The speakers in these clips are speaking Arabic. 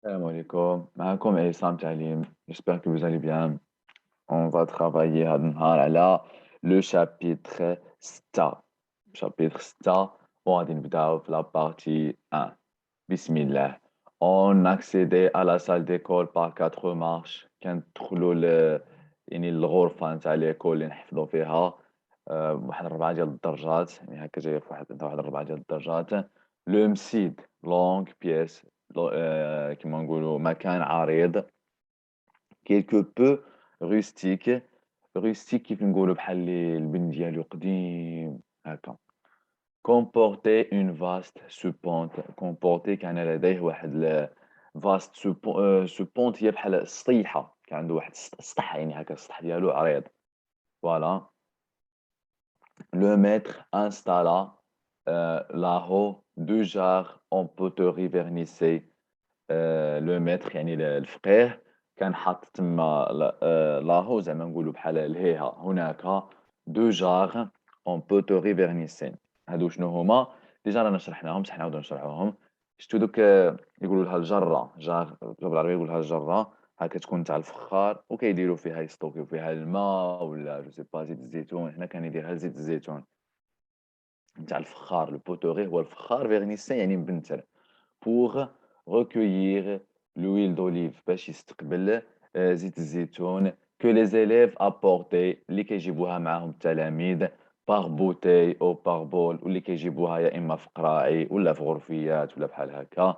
Salam alaikum, معكم عصام تعليم. J'espère que vous allez bien. On va travailler هذا النهار على le chapitre 6. chapitre 6 وغادي نبداو في la partie 1. Bismillah. On accédait à la salle d'école par 4 marches. كندخلوا يعني الغرفة نتاع ليكول اللي نحفظوا فيها بواحد 4 ديال الدرجات، يعني هكا جاية في واحد 4 ديال الدرجات. لو مسيد longue pièce كيما نقولوا مكان عريض quelque peu rustique. rustique كيف نقولوا بحال اللي البن ديالو قديم هكا. comportait une vaste suppente. comportait كان لديه واحد vaste suppente هي بحال السطيحة، كان عنده واحد السطح، يعني هكا السطح ديالو عريض. voilà. Le maître installa là-haut 2 jarres en poterie vernissée. لو متر يعني الفقيه كان حاط تما لاهو، زعما نقولوا بحال الهيها هناك دو جار اون بوتوري فيرنيسين. هادو شنو هما؟ ديجا رانا شرحناهم، بصح نعاودو نشرحوهم. شفتو دوك يقولوا لها الجره، جار بالعربيه يقول لها الجره، هاكا تكون تاع الفخار وكيديروا فيها يستوكيو فيها الماء ولا جو سي با زيت الزيتون. حنا كنديرها زيت الزيتون نتاع الفخار. لو بوتوري هو الفخار، فيرنيسين يعني مبنتر. pour recueillir l'huile d'olive باش يستقبل زيت الزيتون que les élèves apportaient اللي كيجيبوها معاهم التلاميذ par bouteille أو par bol، واللي كيجيبوها يا إما في قراعي ولا في غرفيات ولا بحال هكا.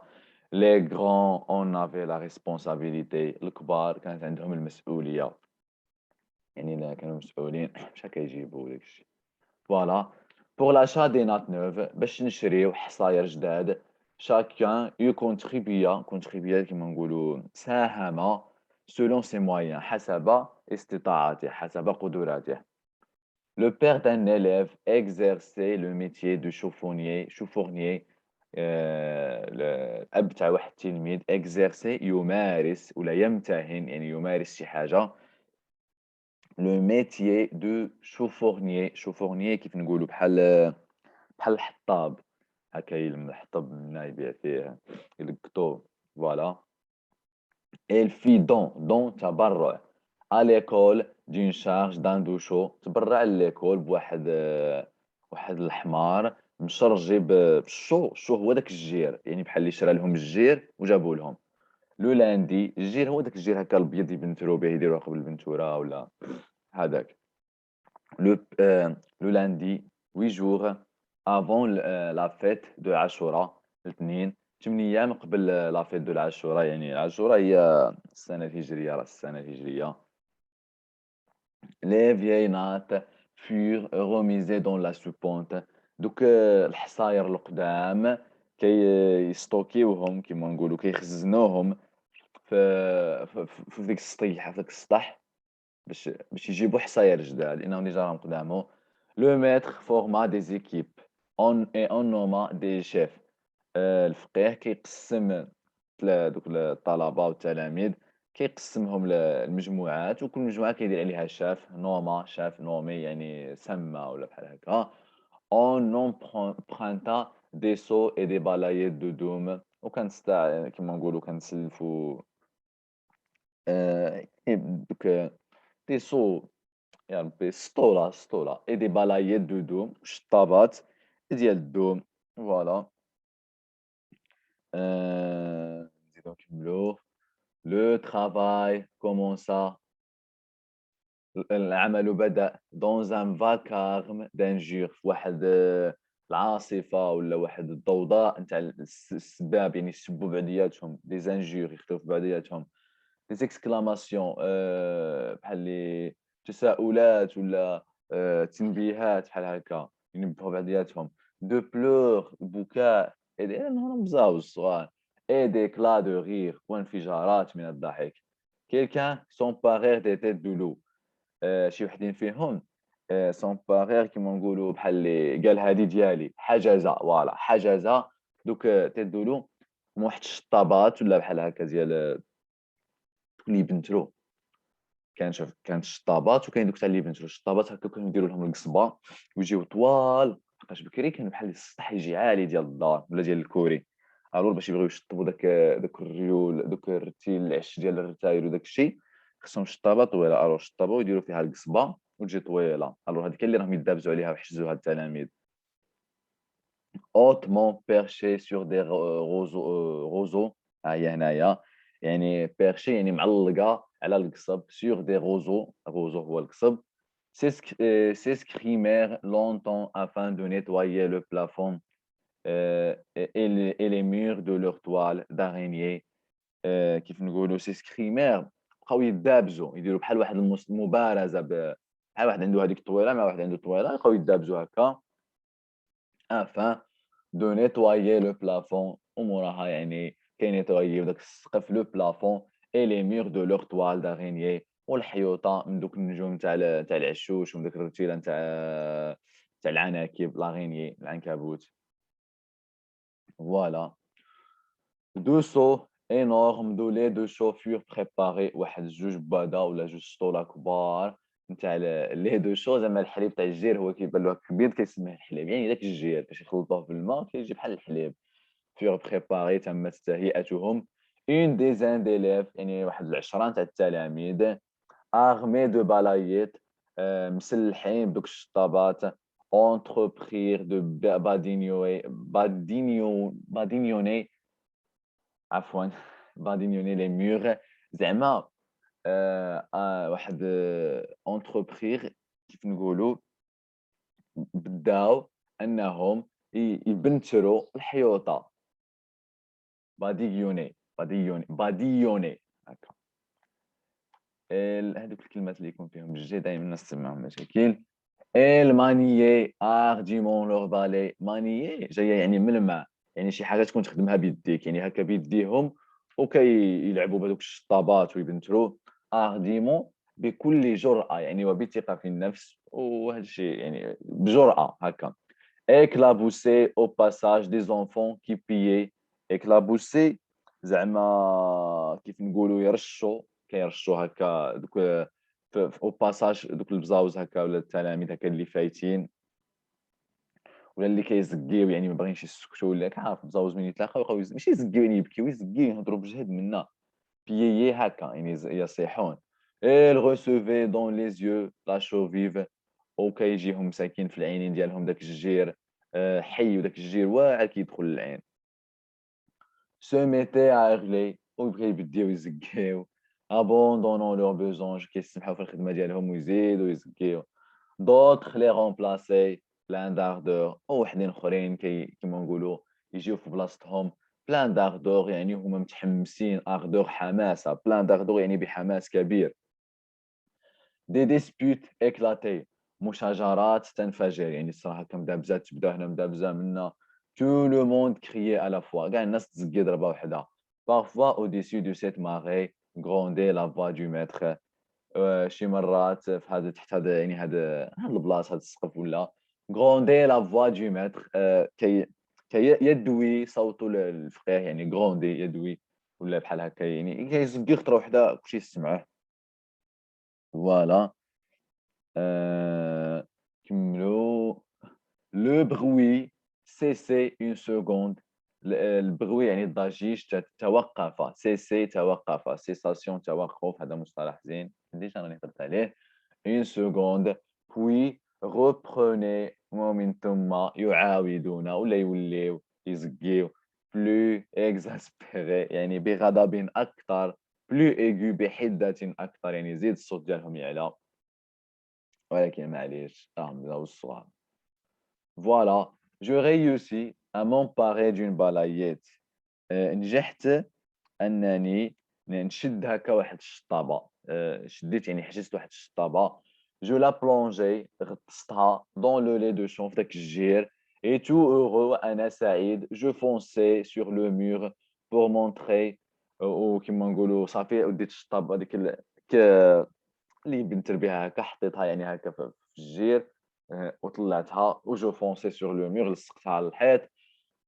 les grands en avaient la responsabilité، الكبار كانت عندهم المسؤولية، يعني لا كانوا مسؤولين باش هكا يجيبوا داك الشيء. Voilà. Pour l'achat des notes neuves باش نشريو حصاير جداد. chacun y contribua. contribua كيما نقولوا ساهم selon ses moyens حسب استطاعته، حسب قدراته. Le père d'un élève exerçait le métier de chaufournier. chaufournier الأب تاع واحد التلميذ exercer يمارس ولا يمتهن، يعني يمارس شي حاجة. لو ميتيي دو شوفورنيي. شوفورنيي كيف نقولوا بحال الحطاب، هكا يلم الحطب منا يبيع فيه يلقطوه. فوالا. elle fit don تبرع à l'école d'une charge d'un douchot. تبرع لليكول بواحد واحد الحمار مشرجي بالشو. الشو هو داك الجير، يعني بحال اللي شرا لهم الجير وجابوا لهم. لو لاندي، الجير هو داك الجير هكا الابيض يبنترو به، يديروه قبل البنتوره ولا هذاك. Le lundi 8 jours avant la fête de عاشوراء، الاثنين 8 أيام قبل لا فيت دو عاشوراء. يعني عاشوراء هي السنة الهجرية، راس السنة الهجرية. les vieilles nattes furent remisées dans la soupente. دوك الحصاير القدام يستوكيوهم كيما نقولوا، كيخزنوهم في ديك السطيحة، في داك السطح، باش يجيبوا حصاير جداد لانهم ديجا راهم قدامه. لو ميتر فورما دي زيكيب اون نوما دي شيف. الفقيه كيقسم دوك الطلبه والتلاميذ، كيقسمهم للمجموعات، وكل مجموعه كيدير عليها شاف. نوما شاف، نومي يعني سمى ولا بحال هكا. اون نون برانتا دي سو اي دي بالايات دو دوم. وكنستع كيما نقولوا كنسلفوا دوك دي سو، يا ربي سطولا سطولا اي دي بالايات دو دوم، شطابات ديال الدوم. فوالا. نزيدو نكملو. لو ترافاي كومونسا. العمل بدأ dans un vacarme d'injures، في واحد العاصفة ولا واحد الضوضاء نتاع السباب، يعني يسبوا بعضياتهم. دي زانجور يخدموا في بعضياتهم. دي زيكسكلاماسيون بحال اللي تساؤلات ولا تنبيهات بحال هكا، ينبهوا بعضياتهم. دو بلور بكاء، لأنهم بزاف الصغار. اي ديكلا دو رير وانفجارات من الضحك. كيلكان سومبارير دي تيت دو لو. شي وحدين فيهم سومبارير كيما نقولوا بحال اللي قال هادي ديالي، حجز. فوالا حجز دوك تيت دو لو، هما واحد الشطابات ولا بحال هكا ديال اللي يبنترو. كانت الشطابات وكاين دوك تاع اللي يبنترو. الشطابات هكا كانوا يديروا لهم القصبه ويجيو طوال، لحقاش بكري كان بحال السطح يجي عالي ديال الدار ولا ديال الكوري. الور باش يبغيو يشطبوا داك الريول، دوك الرتيل العش ديال الرتايل وداك الشيء، خصهم شطابة طويلة، الور شطبوا ويديروا فيها القصبة وتجي طويلة، الور هاذيك هي اللي راهم يدابزوا عليها ويحجزوها التلاميذ. hautement perché sur des roseaux ها هي هنايا، يعني perché يعني معلّقة على القصب sur des roseaux، roseau هو القصب. s'escrimèrent longtemps afin de nettoyer le plafond et les murs de leurs toiles d'araignée. كيف نقولوا s'escrimèrent بقاو يدابزوا، يديروا بحال واحد مبارزة بحال واحد عنده هذيك الطويلة مع واحد عنده طويلة، يبقاو يدابزوا هكا afin de nettoyer le plafond وموراها يعني كينيطوايو داك السقف لو plafond et les murs de leur toile d'araignée والحيوطة من دوك النجوم تاع العشوش ومن داك الرتيلة تاع العناكب l'araignée العنكبوت. Voilà. 2 seaux énormes de lait de chaux furent préparés، واحد جوج بادة ولا جوج سطولا كبار نتاع lait de chaux، زعما الحليب تاع الجير، هو كيبان له كبير كيسميه الحليب، يعني داك الجير باش يخلطوه في الماء كيجي بحال الحليب. furent préparés تمت تهيئتهم. une dizaine d'élèves يعني واحد العشرة تاع التلاميذ armés de balayettes مسلحين بدوك الشطابات entreprirent de badignoner عفوا badignoner les murs، زعما واحد entreprir كيف نقولوا بداو انهم يبنتروا الحيوطه. باديوني هكا. هذوك الكلمات اللي يكون فيهم الجي دائما الناس تسمعهم مشاكل. المانيي ارديمون لور بالي، مانيي جايه يعني من الماء، يعني شي حاجه تكون تخدمها بيديك، يعني هكا بيديهم وكيلعبوا بهذوك الشطابات ويبنتروا ارديمون بكل جرأة يعني وبثقة في النفس، وهذا الشيء يعني بجرأة هكا. éclabousser au passage des enfants qui pillaient. éclabousser زعما كيف نقولوا يرشوا، كيرشوا هكا دوك au passage دوك البزاوز هكا ولا التلاميذ هكا اللي فايتين ولا اللي كيزكيو، يعني ما باغيينش يسكتوا، ولا كعارف بزاوز من يتلاقاو يبقاو ماشي يزكيو يعني يبكيو، يزكيو يهضروا بجهد منا، بييي هكا يعني يصيحون. ils recevaient dans les yeux la chaux vive، وكيجيهم مساكين في العينين ديالهم داك الجير حي، وداك الجير واعر كيدخل للعين. se mettaient à hurler ويبغيو يبداو يزكيو abandonnant leurs besoins، كيسمحوا في الخدمة ديالهم ويزيدوا يزكيو. d'autres les remplaçaient plein d'ardeur، ووحدين اخرين كيما نقولوا يجيو في بلاصتهم plein d'ardeur يعني هما متحمسين، ardeur حماسة، plein d'ardeur يعني بحماس كبير. des disputes éclatées، مشاجرات تنفجر، يعني الصراحة هكا مدابزة تبدا هنا مدابزة منا. tout le monde criait à la fois، كاع الناس تزكي ضربة وحدة. parfois au-dessus de cette marée grondait la voix du maître، شي مرات في هذا تحت هذا يعني هذا البلاصة هذا السقف ولا grondait la voix du maître، كي يدوي صوت الفقيه، يعني gronder يدوي ولا بحال هكا، يعني كيزكي خطرة وحدة كلشي يسمعه. فوالا. كملوا. le bruit cessait une seconde، البغوي يعني الضجيج توقف، cessait توقف، cessation توقف، هذا مصطلح زين ديجا راني هضرت عليه. une seconde puis reprenait، ومن ثم يعاودون ولا يوليو يزكيو plus exaspéré يعني بغضب أكثر، plus aigu بحدة أكثر يعني يزيد الصوت ديالهم يعلى، ولكن معليش راهم بزاف الصغار. Voilà, je réussis à m'emparer d'une balayette. نجحت أنني نشد هكا واحد الشطابة، شديت يعني حجزت واحد الشطابة. je la plongeai غطستها dans le lait de chanvre في داك الجير et tout heureux وأنا سعيد je fonçais sur le mur pour montrer، وكما نقولوا صافي وديت الشطابة هذيك اللي بنتر بها هكا حطيتها يعني هكا في الجير، وطلعتها وجو فونسي سور لو مور، لصقتها على الحيط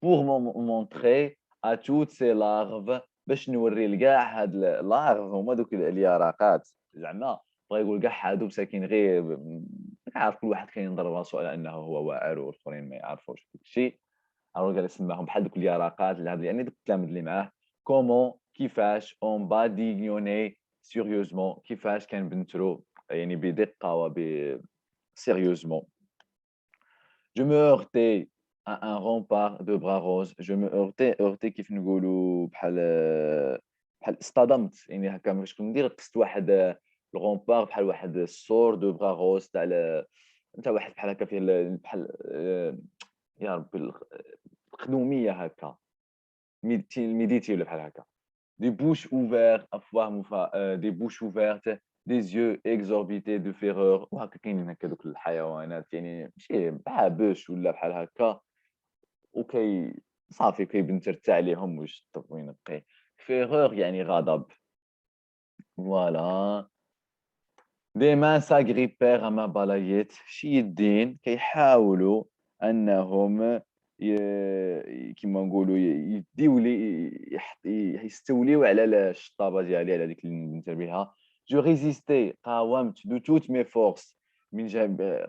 بوغ مونطري ا توت سي لارف، باش نوري لكاع هاد لارف هما دوك اليرقات، زعما بغا يقول كاع هادو مساكين غير عارف كل واحد كينضر راسو على انه هو واعر والاخرين ما يعرفوش داك الشيء. الوغ جالس يسمعهم بحال دوك اليرقات اللي هاد يعني دوك التلاميذ اللي معاه. كومون كيفاش اون بادينيوني سيريوزمون كيفاش كنبنترو يعني بدقة sérieusement. Je me heurtais à un rempart de bras roses. Je me heurtais كيف نقولوا بحال اصطدمت، يعني هكا فاش كون ندير قصت واحد الغومبار بحال واحد السور دو بغا غوز تاع واحد بحال هكا فيه بحال يا ربي القدومية هكا، ميديتي والّا بحال هكا. Des bouches ouvertes أفواه des bouches ouvertes, des yeux exorbités de fureur وهكا كاينين هكا دوك الحيوانات يعني ماشي بحال بوش ولا بحال هكا صافي كيبنترتا عليهم ويشطب وينقي. fureur يعني غضب. فوالا. Des mains s'agrippèrent à ma balayette. شي يدين كيحاولوا أنهم كيما نقولوا يديو لي يستوليو على الشطابة ديالي على ديك اللي ندير بها. Je résistais قاومت de toutes mes forces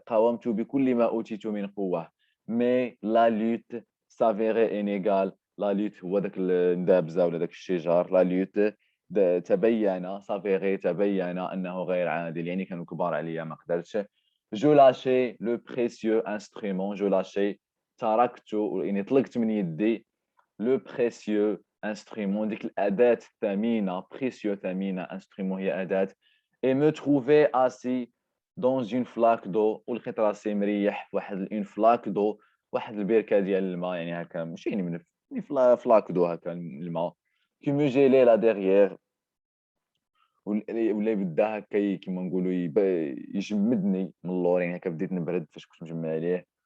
قاومت بكل ما أوتيت من قوة. Mais la lutte s'avérait inégale. La lutte هو داك الندابزة ولا داك الشجار. La lutte تبين s'avérait تبين أنه غير عادل، يعني كانوا كبار عليَّ ما قدرتش. Je lâchais le précieux instrument. Je lâchais تركت يعني طلقت من يدي لو بريسيو انسترومون ديك الاداه الثمينه بريسيو ثمينه انسترومون هي اداه اي مو تروفي اسي دون اون فلاك دو ولقيت راسي مريح في واحد اون فلاك دو واحد البركه ديال الماء يعني هكا ماشي يعني من فلاك دو هكا الماء كي مو جيلي لا ديغيير ولا يبدا هكا كيما نقولوا يجمدني من اللور يعني هكا بديت نبرد فاش كنت مجمع عليه.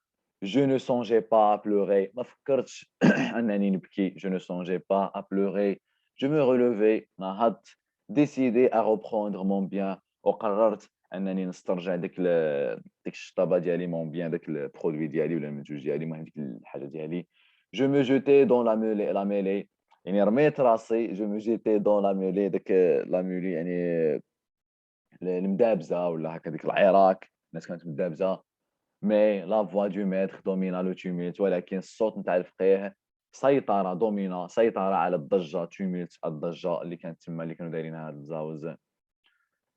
Je ne songeais pas à pleurer. ما فكرتش أنني نبكي. Je ne songeais pas à pleurer. Je me relevai نهضت décidé à reprendre mon bien وقررت أنني نسترجع ديك الشطابة ديالي mon bien داك البرودوي ديالي ولا المنتوج ديالي المهم ديك الحاجة ديالي. Je me jetai dans la mêlée يعني رميت راسي. Je me jetai dans la mêlée داك la mêlée يعني المدابزة ولا هكا ديك العراك الناس كانت مدابزة. مي لا فوا دو ميتر دومينا لو تيمولت ولكن الصوت نتاع الفقيه سيطر على الضجة تيمولت الضجة اللي كانت تما اللي كانوا دايرينها هاد الزاوز.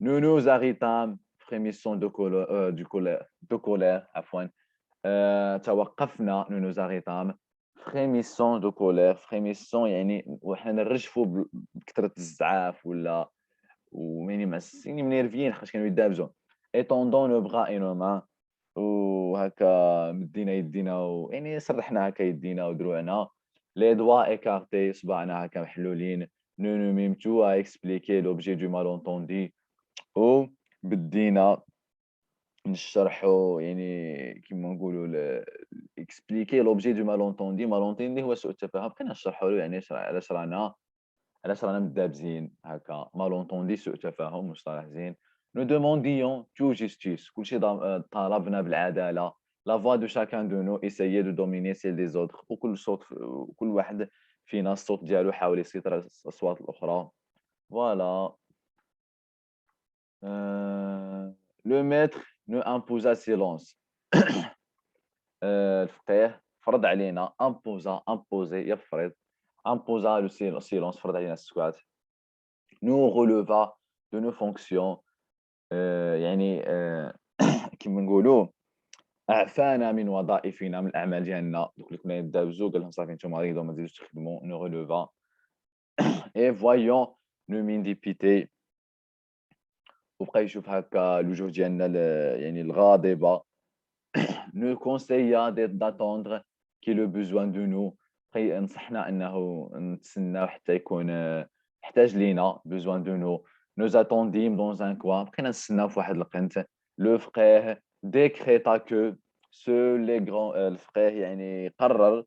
Nous nous arrêtâmes frémissant de colère عفوا. توقفنا nous nous arrêtâmes frémissant de colère. frémissant يعني وحنا نرجفوا بكثرة الزعاف ولا ويعني يعني منيرفيين حيت كانوا يدابزوا. étendant nos bras et nos mains وهكا مدينا يدينا ويعني سرحنا هكا يدينا ودروعنا. لي دوا ايكارتي صباعنا هكا محلولين. نو نو ميم تو ا اكسبليكي لوبجي دو مالونتوندي وبدينا نشرحوا يعني كيما نقولوا اكسبليكي لوبجي دو مالونتوندي هو سوء التفاهم. بقينا نشرحوا له يعني علاش رانا مدابزين هكا. مالونتوندي سوء تفاهم مصطلح زين. Nous demandions tout justice. كلشي طالبنا بالعدالة. La voix de chacun de nous essayait de dominer celle des autres. وكل واحد فينا الصوت ديالو حاول يسيطر على الأصوات الأخرى. Voilà. Le maître nous imposa silence. الفقيه فرض علينا imposer يفرض imposa le silence فرض علينا السكوت. Nous releva de nos fonctions. يعني كيما نقولوا أعفانا من وظائفنا من الأعمال ديالنا دوك اللي كنا يدابزو قال لهم صافي نتوما ريدو ما تزيدوش تخدموا. نو ريلوفا اي فوايون لو مينديبيتي وبقى يشوف هكا الوجوه ديالنا يعني الغاضبة. نو كونسيا داتوندر كي لو بوزوان دو نو بقى نصحنا أنه نتسناو حتى يكون احتاج لينا بوزوان دو نو. نو اتونديم دون ان كوان بقينا نتسناو في واحد القنت. لو فقيه ديكريتا كو seuls les grands الفقيه يعني قرر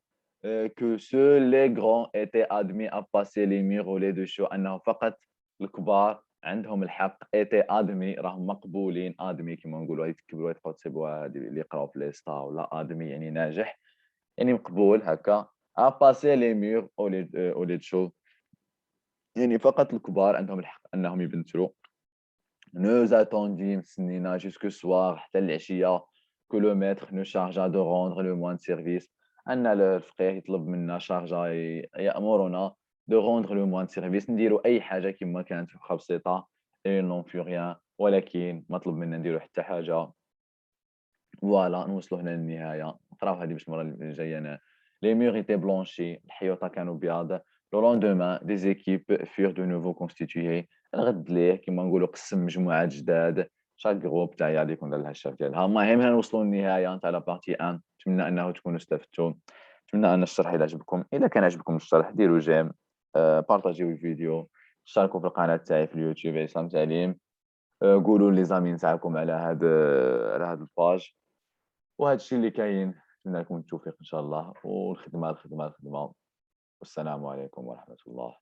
que seuls les grands étaient admis à passer les murs au lait de chaux أنه فقط الكبار عندهم الحق étaient admis راهم مقبولين. admis كيما نقولوا يتكبروا يدخلوا تسيبوا هادي اللي يقراو في ليستا ولا admis يعني ناجح يعني مقبول هكا. à passer les murs au lait de chaux يعني فقط الكبار عندهم الحق أنهم يبنتروا. Nous attendîmes سنينا jusqu'au soir حتى العشية que le maître nous chargea de rendre le moindre service أن الفقيه يطلب منا شارجة يأمرنا de rendre le moins de service نديرو أي حاجة كيما كانت واخا بسيطة ils n'ont fait rien ولكن مطلوب منا نديرو حتى حاجة. فوالا نوصلوا هنا للنهاية، نقراو هذه باش المرة الجاية les murs étaient blanchis الحيوطة كانوا بيض. le lendemain des équipes furent de nouveau constituées. الغد ليه كيما نقولوا قسم مجموعات جداد شاك جروب تاع يلاه يكون دار لها الشاف ديالها. المهم هنا نوصلوا للنهاية تاع لا بارتي 1. نتمنى أنه تكونوا استفدتوا، نتمنى أن الشرح إلى عجبكم. إذا كان عجبكم الشرح ديروا جيم، بارطاجيو الفيديو، اشتركوا في القناة تاعي في اليوتيوب عصام تعليم، قولوا لي زامي نتاعكم على هاد الباج. وهذا الشيء اللي كاين. نتمنى لكم التوفيق إن شاء الله، والخدمة، الخدمة، الخدمة. والسلام عليكم ورحمة الله.